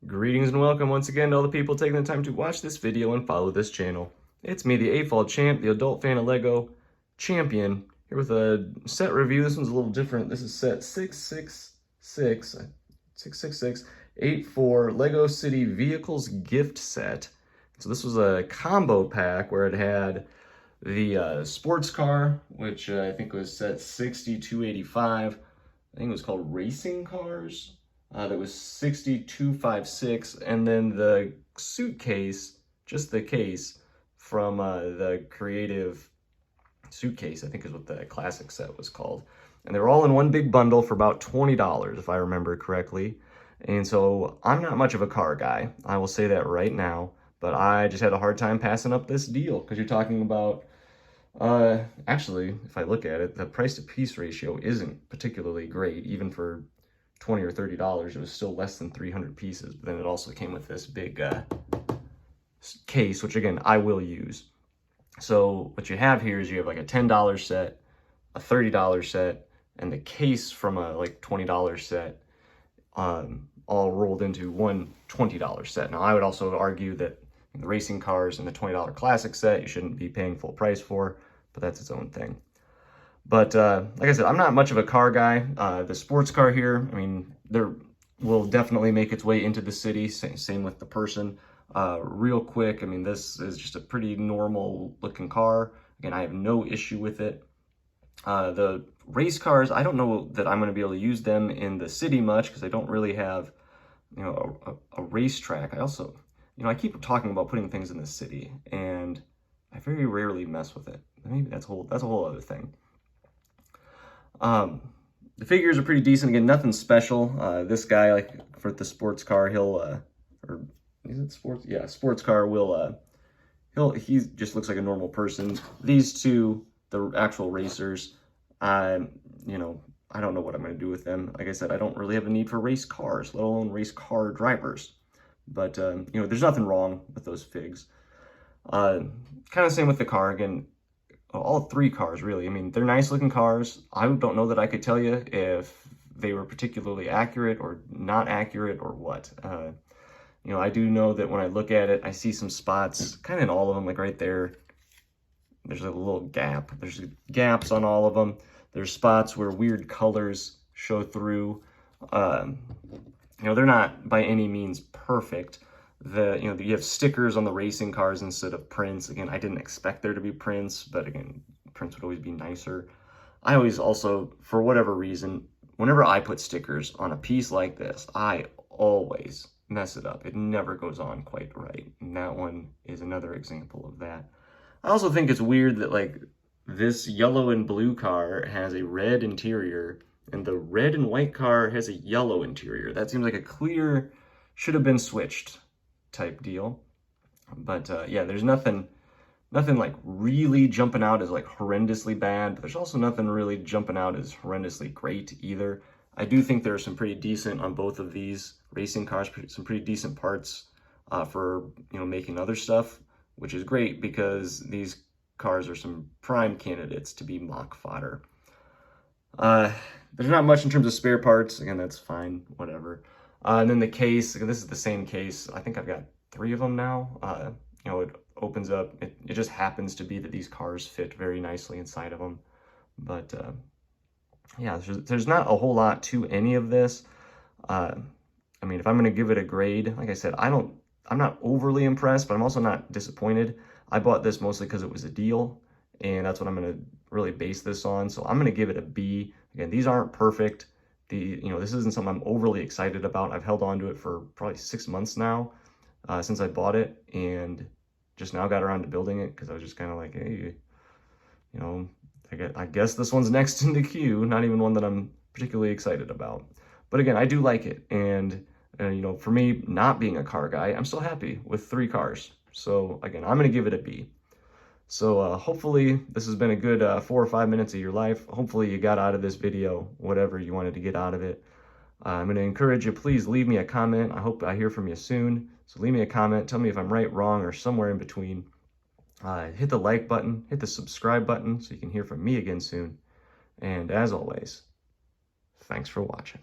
Greetings and welcome once again to all the people taking the time to watch this video and follow this channel. It's me, the AFOL champ, the adult fan of LEGO champion, here with a set review. This one's a little different. This is set 66684 LEGO City Vehicles gift set. So this was a combo pack where it had the sports car, which I think was set 6285. I think it was called Racing Cars. That was 6256, and then the suitcase, just the case, from the Creative Suitcase, I think is what the classic set was called. And they were all in one big bundle for about $20, if I remember correctly. And so I'm not much of a car guy, I will say that right now, but I just had a hard time passing up this deal, because you're talking about, actually, if I look at it, the price to piece ratio isn't particularly great, even for $20 or $30. It was still less than 300 pieces, but then it also came with this big case, which again I will use. So what you have here is you have like a $10 set, a $30 set, and the case from a like $20 set, all rolled into one $20 set. Now I would also argue that the racing cars and the $20 classic set you shouldn't be paying full price for, but that's its own thing. But like I said, I'm not much of a car guy. The sports car here, I mean, there will definitely make its way into the city. Same with the person. Real quick, I mean, this is just a pretty normal looking car. Again, I have no issue with it. The race cars, I don't know that I'm going to be able to use them in the city much because I don't really have, you know, a racetrack. I also, you know, I keep talking about putting things in the city, and I very rarely mess with it. Maybe that's a whole other thing. The figures are pretty decent. Again, nothing special. This guy, like for the sports car, he'll, or is it sports? Yeah, sports car will, he just looks like a normal person. These two, the actual racers, you know, I don't know what I'm going to do with them. Like I said, I don't really have a need for race cars, let alone race car drivers. But, you know, there's nothing wrong with those figs. Kind of same with the car. Again, all three cars, really. I mean, they're nice looking cars. I don't know that I could tell you if they were particularly accurate or not accurate or what. You know, I do know that when I look at it, I see some spots kind of in all of them, like right there. There's a little gap. There's gaps on all of them. There's spots where weird colors show through. You know, they're not by any means perfect. You know, you have stickers on the racing cars instead of prints. Again, I didn't expect there to be prints, but again, prints would always be nicer. I always also, for whatever reason, whenever I put stickers on a piece like this, I always mess it up. It never goes on quite right. And that one is another example of that. I also think it's weird that like this yellow and blue car has a red interior and the red and white car has a yellow interior. That seems like a clear, should have been switched type deal. But yeah, there's nothing like really jumping out as like horrendously bad, but there's also nothing really jumping out as horrendously great either. I do think there are some pretty decent on both of these racing cars, some pretty decent parts for, you know, making other stuff, which is great because these cars are some prime candidates to be mock fodder. There's not much in terms of spare parts. Again, that's fine, whatever. And then the case, this is the same case. I think I've got 3 of them now. You know, it opens up. It just happens to be that these cars fit very nicely inside of them. But yeah, there's not a whole lot to any of this. I mean, if I'm going to give it a grade, like I said, I'm not overly impressed, but I'm also not disappointed. I bought this mostly because it was a deal, and that's what I'm going to really base this on. So I'm going to give it a B. Again, these aren't perfect. You know, this isn't something I'm overly excited about. I've held on to it for probably 6 months now, since I bought it, and just now got around to building it because I was just kind of like, hey, you know, I guess this one's next in the queue. Not even one that I'm particularly excited about. But again, I do like it, and you know, for me, not being a car guy, I'm still happy with 3 cars. So again, I'm gonna give it a B. So hopefully this has been a good 4 or 5 minutes of your life. Hopefully you got out of this video whatever you wanted to get out of it. I'm going to encourage you, please leave me a comment. I hope I hear from you soon. So leave me a comment. Tell me if I'm right, wrong, or somewhere in between. Hit the like button. Hit the subscribe button so you can hear from me again soon. And as always, thanks for watching.